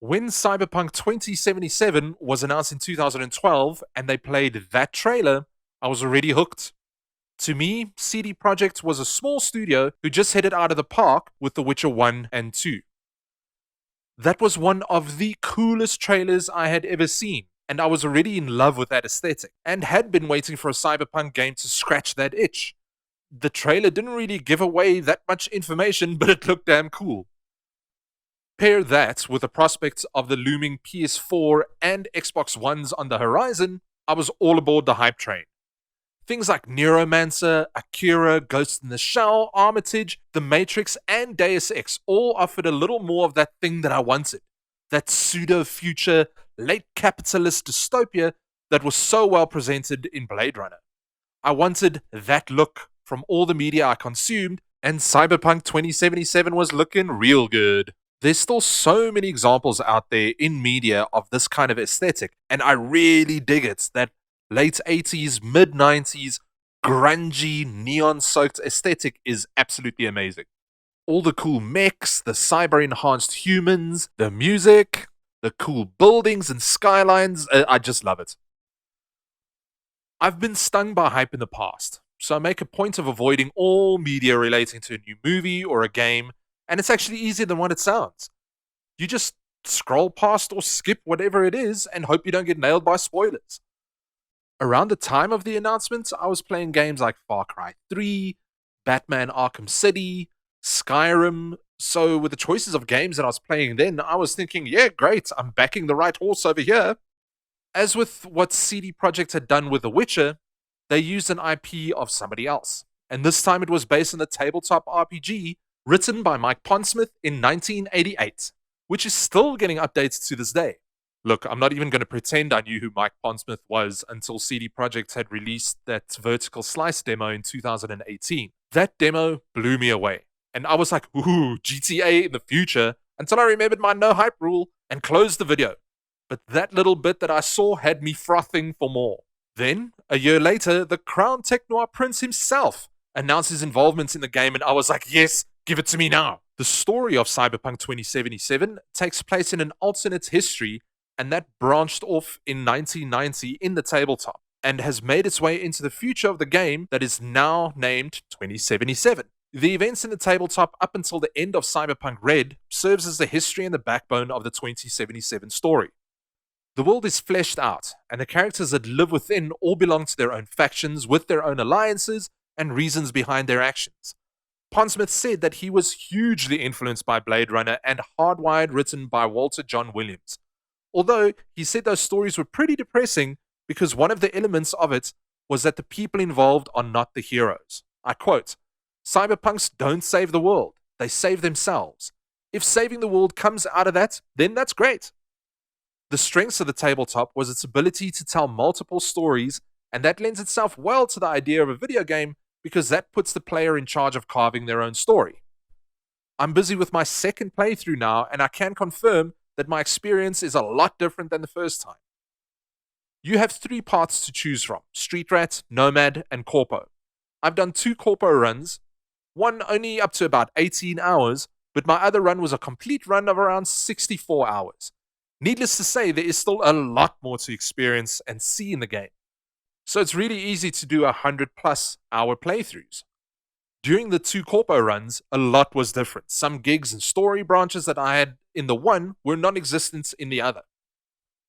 When Cyberpunk 2077 was announced in 2012 and they played that trailer, I was already hooked. To me, CD Projekt was a small studio who just hit it out of the park with The Witcher 1 and 2. That was one of the coolest trailers I had ever seen, and I was already in love with that aesthetic and had been waiting for a Cyberpunk game to scratch that itch. The trailer didn't really give away that much information, but it looked damn cool. Pair that with the prospects of the looming PS4 and Xbox Ones on the horizon, I was all aboard the hype train. Things like Neuromancer, Akira, Ghost in the Shell, Armitage, The Matrix, and Deus Ex all offered a little more of that thing that I wanted. That pseudo-future, late capitalist dystopia that was so well presented in Blade Runner. I wanted that look from all the media I consumed, and Cyberpunk 2077 was looking real good. There's still so many examples out there in media of this kind of aesthetic, and I really dig it. That late 80s, mid 90s, grungy, neon soaked aesthetic is absolutely amazing. All the cool mechs, the cyber enhanced humans, the music, the cool buildings and skylines, I just love it. I've been stung by hype in the past, so I make a point of avoiding all media relating to a new movie or a game, and it's actually easier than what it sounds. You just scroll past or skip whatever it is and hope you don't get nailed by spoilers. Around the time of the announcement, I was playing games like Far Cry 3, Batman Arkham City, Skyrim. So with the choices of games that I was playing then, I was thinking, yeah, great, I'm backing the right horse over here. As with what CD Projekt had done with The Witcher, they used an IP of somebody else. And this time it was based on a tabletop RPG written by Mike Pondsmith in 1988, which is still getting updates to this day. Look, I'm not even going to pretend I knew who Mike Pondsmith was until CD Projekt had released that Vertical Slice demo in 2018. That demo blew me away, and I was like, ooh, GTA in the future, until I remembered my no hype rule and closed the video. But that little bit that I saw had me frothing for more. Then, a year later, the Crown Tech Noir Prince himself announced his involvement in the game, and I was like, yes, give it to me now. The story of Cyberpunk 2077 takes place in an alternate history, and that branched off in 1990 in the tabletop, and has made its way into the future of the game that is now named 2077. The events in the tabletop up until the end of Cyberpunk Red serves as the history and the backbone of the 2077 story. The world is fleshed out, and the characters that live within all belong to their own factions with their own alliances and reasons behind their actions. Pondsmith said that he was hugely influenced by Blade Runner and Hardwired, written by Walter John Williams. Although he said those stories were pretty depressing because one of the elements of it was that the people involved are not the heroes. I quote, "Cyberpunks don't save the world, they save themselves. If saving the world comes out of that, then that's great." The strengths of the tabletop was its ability to tell multiple stories, and that lends itself well to the idea of a video game because that puts the player in charge of carving their own story. I'm busy with my second playthrough now, and I can confirm that my experience is a lot different than the first time. You have 3 parts to choose from: Street Rat, Nomad, and Corpo. I've done 2 Corpo runs, one only up to about 18 hours, but my other run was a complete run of around 64 hours. Needless to say, there is still a lot more to experience and see in the game. So it's really easy to do 100+ hour playthroughs. During the 2 Corpo runs, a lot was different. Some gigs and story branches that I had in the one were non-existent in the other.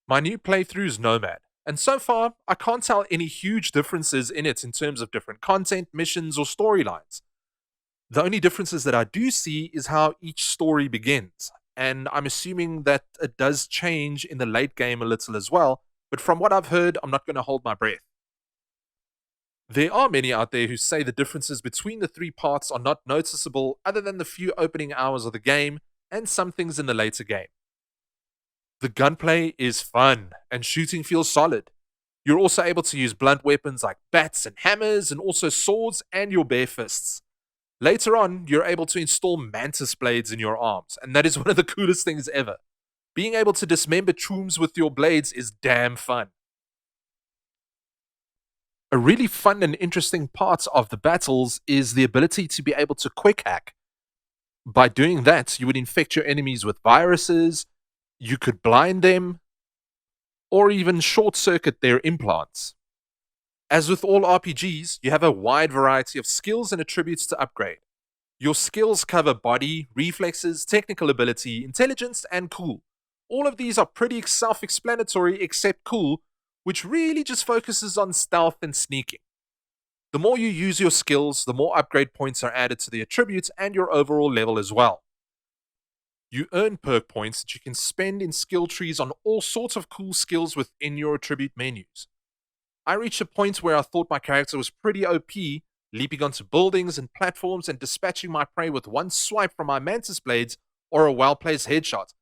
My new playthrough is Nomad, and so far, I can't tell any huge differences in it in terms of different content, missions, or storylines. The only differences that I do see is how each story begins, and I'm assuming that it does change in the late game a little as well, but from what I've heard, I'm not going to hold my breath. There are many out there who say the differences between the 3 parts are not noticeable other than the few opening hours of the game and some things in the later game. The gunplay is fun and shooting feels solid. You're also able to use blunt weapons like bats and hammers and also swords and your bare fists. Later on, you're able to install mantis blades in your arms, and that is one of the coolest things ever. Being able to dismember tombs with your blades is damn fun. A really fun and interesting part of the battles is the ability to be able to quick hack. By doing that, you would infect your enemies with viruses, You could blind them, or even short circuit their implants. As with all RPGs, you have a wide variety of skills and attributes to upgrade. Your skills cover body, reflexes, technical ability, intelligence, and cool. All of these are pretty self explanatory except cool, which really just focuses on stealth and sneaking. The more you use your skills, the more upgrade points are added to the attributes and your overall level as well. You earn perk points that you can spend in skill trees on all sorts of cool skills within your attribute menus. I reached a point where I thought my character was pretty OP, leaping onto buildings and platforms and dispatching my prey with one swipe from my mantis blades or a well-placed headshot.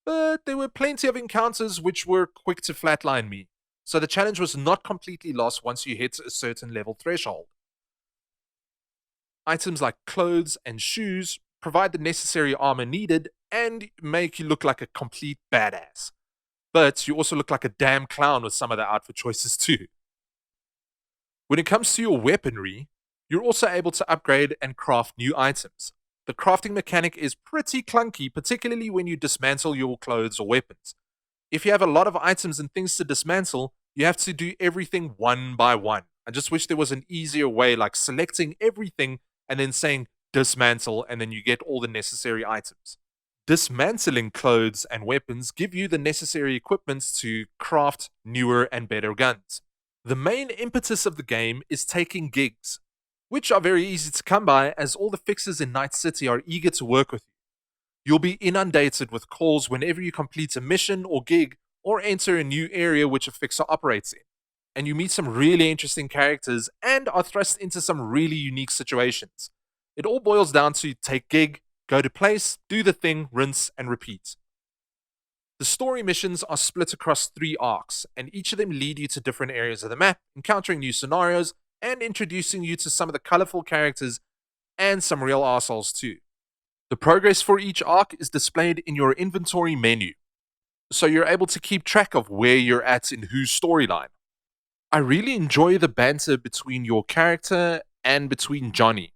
But there were plenty of encounters which were quick to flatline me, so the challenge was not completely lost once you hit a certain level threshold. Items like clothes and shoes provide the necessary armor needed and make you look like a complete badass. But you also look like a damn clown with some of the outfit choices too. When it comes to your weaponry, you're also able to upgrade and craft new items. The crafting mechanic is pretty clunky, particularly when you dismantle your clothes or weapons. If you have a lot of items and things to dismantle, you have to do everything one by one. I just wish there was an easier way, like selecting everything and then saying dismantle, and then you get all the necessary items. Dismantling clothes and weapons give you the necessary equipment to craft newer and better guns. The main impetus of the game is taking gigs, which are very easy to come by as all the fixers in Night City are eager to work with you. You'll be inundated with calls whenever you complete a mission or gig or enter a new area which a fixer operates in. And you meet some really interesting characters and are thrust into some really unique situations. It all boils down to take gig, go to place, do the thing, rinse, and repeat. The story missions are split across 3 arcs, and each of them lead you to different areas of the map, encountering new scenarios, and introducing you to some of the colorful characters and some real arseholes too. The progress for each arc is displayed in your inventory menu, so you're able to keep track of where you're at in whose storyline. I really enjoy the banter between your character and between Johnny,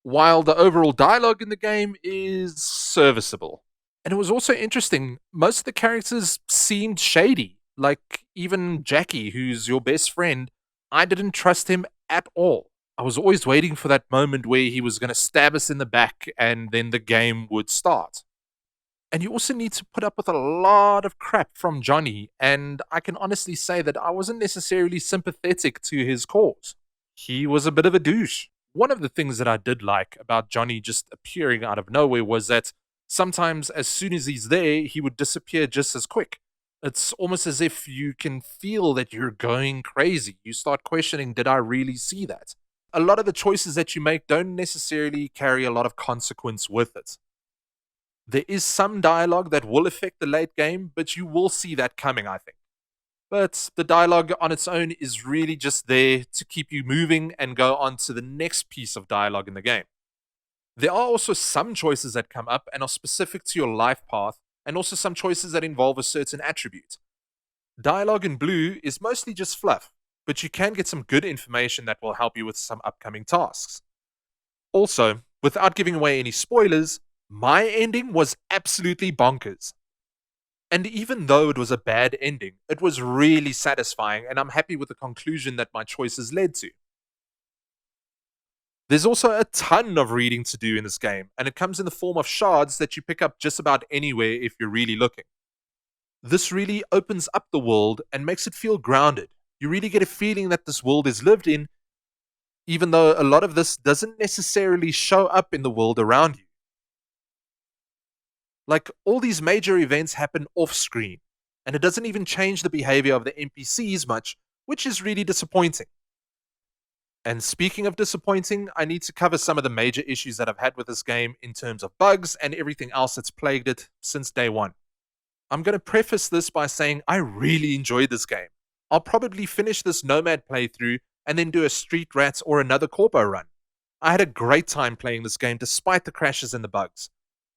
while the overall dialogue in the game is serviceable. And it was also interesting, most of the characters seemed shady. Like even Jackie, who's your best friend, I didn't trust him at all. I was always waiting for that moment where he was going to stab us in the back and then the game would start. And you also need to put up with a lot of crap from Johnny, and I can honestly say that I wasn't necessarily sympathetic to his cause. He was a bit of a douche. One of the things that I did like about Johnny just appearing out of nowhere was that sometimes as soon as he's there, he would disappear just as quick. It's almost as if you can feel that you're going crazy. You start questioning, did I really see that? A lot of the choices that you make don't necessarily carry a lot of consequence with it. There is some dialogue that will affect the late game, but you will see that coming, I think. But the dialogue on its own is really just there to keep you moving and go on to the next piece of dialogue in the game. There are also some choices that come up and are specific to your life path, and also some choices that involve a certain attribute. Dialogue in blue is mostly just fluff, but you can get some good information that will help you with some upcoming tasks. Also, without giving away any spoilers, my ending was absolutely bonkers. And even though it was a bad ending, it was really satisfying, and I'm happy with the conclusion that my choices led to. There's also a ton of reading to do in this game, and it comes in the form of shards that you pick up just about anywhere if you're really looking. This really opens up the world and makes it feel grounded. You really get a feeling that this world is lived in, even though a lot of this doesn't necessarily show up in the world around you. Like, all these major events happen off screen, and it doesn't even change the behavior of the NPCs much, which is really disappointing. And speaking of disappointing, I need to cover some of the major issues that I've had with this game in terms of bugs and everything else that's plagued it since day one. I'm going to preface this by saying I really enjoyed this game. I'll probably finish this Nomad playthrough and then do a Street Rats or another Corpo run. I had a great time playing this game despite the crashes and the bugs.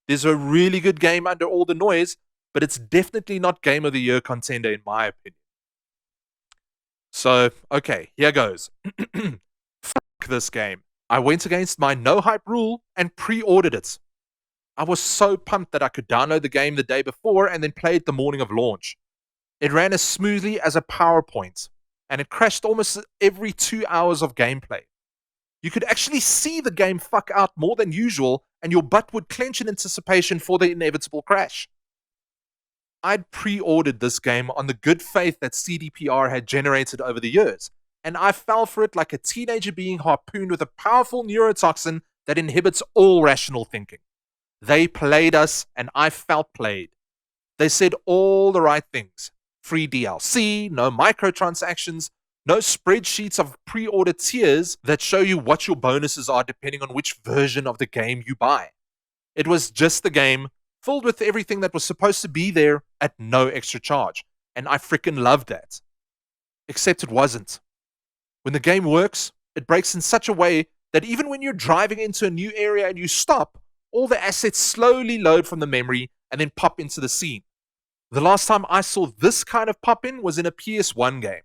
There's a really good game under all the noise, but it's definitely not Game of the Year contender in my opinion. So, okay, here goes. Fuck this game. I went against my no hype rule and pre-ordered it. I was so pumped that I could download the game the day before and then play it the morning of launch. It ran as smoothly as a PowerPoint, and it crashed almost every 2 hours of gameplay. You could actually see the game fuck out more than usual, and your butt would clench in anticipation for the inevitable crash. I'd pre-ordered this game on the good faith that CDPR had generated over the years, and I fell for it like a teenager being harpooned with a powerful neurotoxin that inhibits all rational thinking. They played us, and I felt played. They said all the right things. Free DLC, no microtransactions, no spreadsheets of pre-order tiers that show you what your bonuses are depending on which version of the game you buy. It was just the game, filled with everything that was supposed to be there at no extra charge. And I freaking loved that. Except it wasn't. When the game works, it breaks in such a way that even when you're driving into a new area and you stop, all the assets slowly load from the memory and then pop into the scene. The last time I saw this kind of pop-in was in a PS1 game.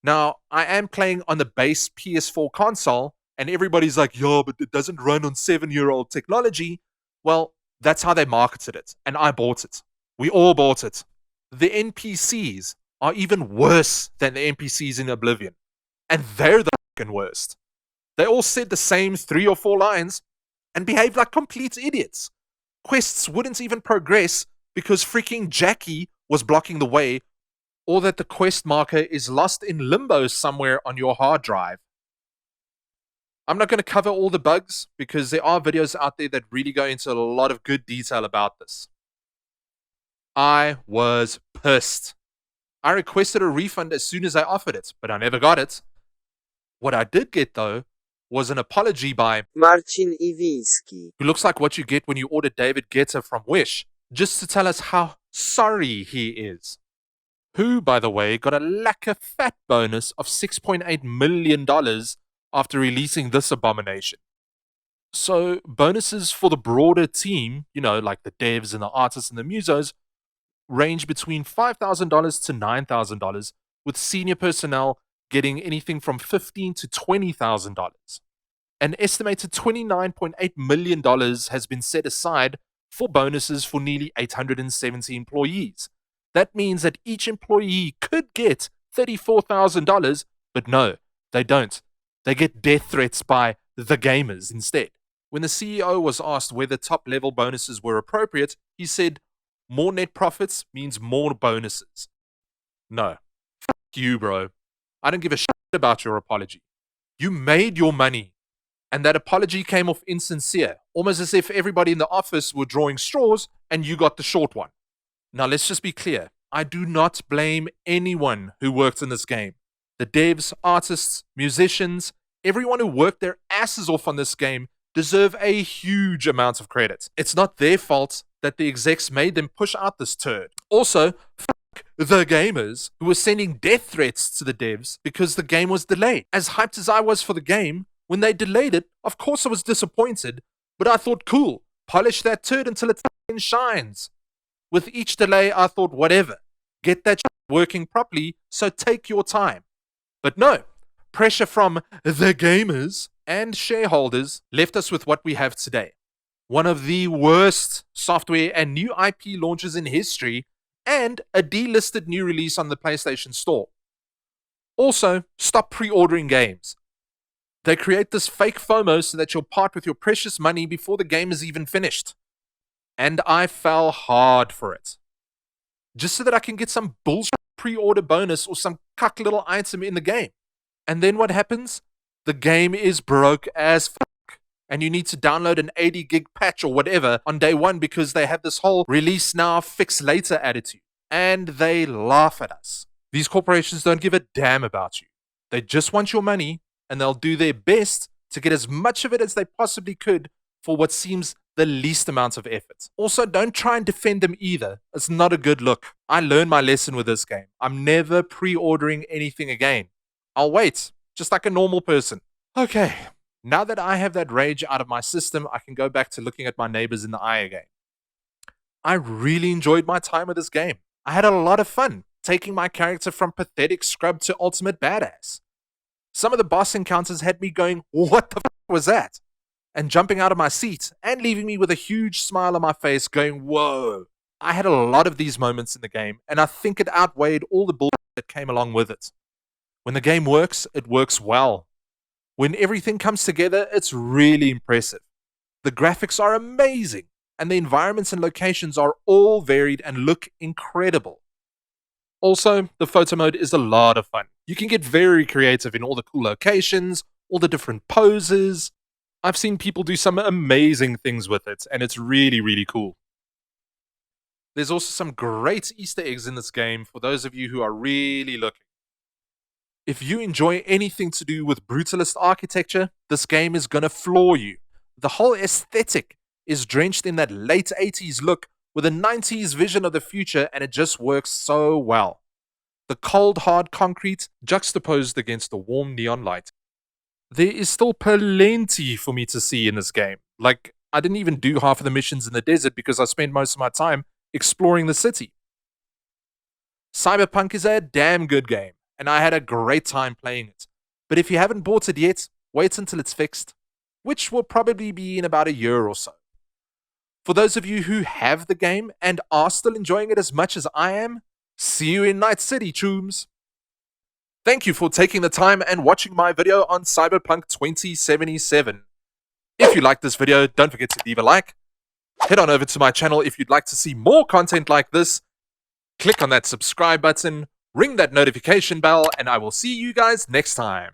Now, I am playing on the base PS4 console, and everybody's like, yo, but it doesn't run on 7-year-old technology. Well, that's how they marketed it, and I bought it. We all bought it. The NPCs are even worse than the NPCs in Oblivion, and they're the fucking worst. They all said the same 3 or 4 lines and behaved like complete idiots. Quests wouldn't even progress because freaking Jackie was blocking the way, or that the quest marker is lost in limbo somewhere on your hard drive. I'm not going to cover all the bugs because there are videos out there that really go into a lot of good detail about this. I was pissed. I requested a refund as soon as I offered it, but I never got it. What I did get, though, was an apology by Marcin Iwiński, who looks like what you get when you order David Guetta from Wish, just to tell us how sorry he is. Who, by the way, got a lacquer fat bonus of $6.8 million after releasing this abomination. So, bonuses for the broader team, like the devs and the artists and the musos, range between $5,000 to $9,000, with senior personnel getting anything from $15,000 to $20,000. An estimated $29.8 million has been set aside for bonuses for nearly 870 employees. That means that each employee could get $34,000, but no, they don't. They get death threats by the gamers instead. When the CEO was asked whether top-level bonuses were appropriate, he said, more net profits means more bonuses. No. Fuck you, bro. I don't give a shit about your apology. You made your money, and that apology came off insincere, almost as if everybody in the office were drawing straws and you got the short one. Now, let's just be clear. I do not blame anyone who worked in this game. The devs, artists, musicians, everyone who worked their asses off on this game deserve a huge amount of credit. It's not their fault that the execs made them push out this turd. Also, fuck the gamers who were sending death threats to the devs because the game was delayed. As hyped as I was for the game, when they delayed it, of course I was disappointed, but I thought, cool, polish that turd until it fucking shines. With each delay, I thought, whatever, get that working properly, so take your time. But no, pressure from the gamers and shareholders left us with what we have today. One of the worst software and new IP launches in history, and a delisted new release on the PlayStation Store. Also, stop pre-ordering games. They create this fake FOMO so that you'll part with your precious money before the game is even finished. And I fell hard for it. Just so that I can get some bullshit pre-order bonus or some cuck little item in the game. And then what happens? The game is broke as fuck. And you need to download an 80 gig patch or whatever on day one because they have this whole release now, fix later attitude. And they laugh at us. These corporations don't give a damn about you. They just want your money, and they'll do their best to get as much of it as they possibly could for what seems the least amount of effort. Also, don't try and defend them either. It's not a good look. I learned my lesson with this game. I'm never pre-ordering anything again. I'll wait, just like a normal person. Okay, now that I have that rage out of my system, I can go back to looking at my neighbors in the eye again. I really enjoyed my time with this game. I had a lot of fun, taking my character from pathetic scrub to ultimate badass. Some of the boss encounters had me going, what the f*** was that? and jumping out of my seat and leaving me with a huge smile on my face going, whoa. I had a lot of these moments in the game, and I think it outweighed all the bullshit that came along with it. When the game works, it works well. When everything comes together, it's really impressive. The graphics are amazing, and the environments and locations are all varied and look incredible. Also, the photo mode is a lot of fun. You can get very creative in all the cool locations, all the different poses. I've seen people do some amazing things with it, and it's really, really cool. There's also some great Easter eggs in this game for those of you who are really looking. If you enjoy anything to do with brutalist architecture, this game is gonna floor you. The whole aesthetic is drenched in that late 80s look with a 90s vision of the future, and it just works so well. The cold, hard concrete juxtaposed against the warm neon light. There is still plenty for me to see in this game. Like, I didn't even do half of the missions in the desert because I spent most of my time exploring the city. Cyberpunk is a damn good game, and I had a great time playing it. But if you haven't bought it yet, wait until it's fixed, which will probably be in about a year or so. For those of you who have the game and are still enjoying it as much as I am, see you in Night City, chooms. Thank you for taking the time and watching my video on Cyberpunk 2077. If you liked this video, don't forget to leave a like. Head on over to my channel if you'd like to see more content like this. Click on that subscribe button, ring that notification bell, and I will see you guys next time.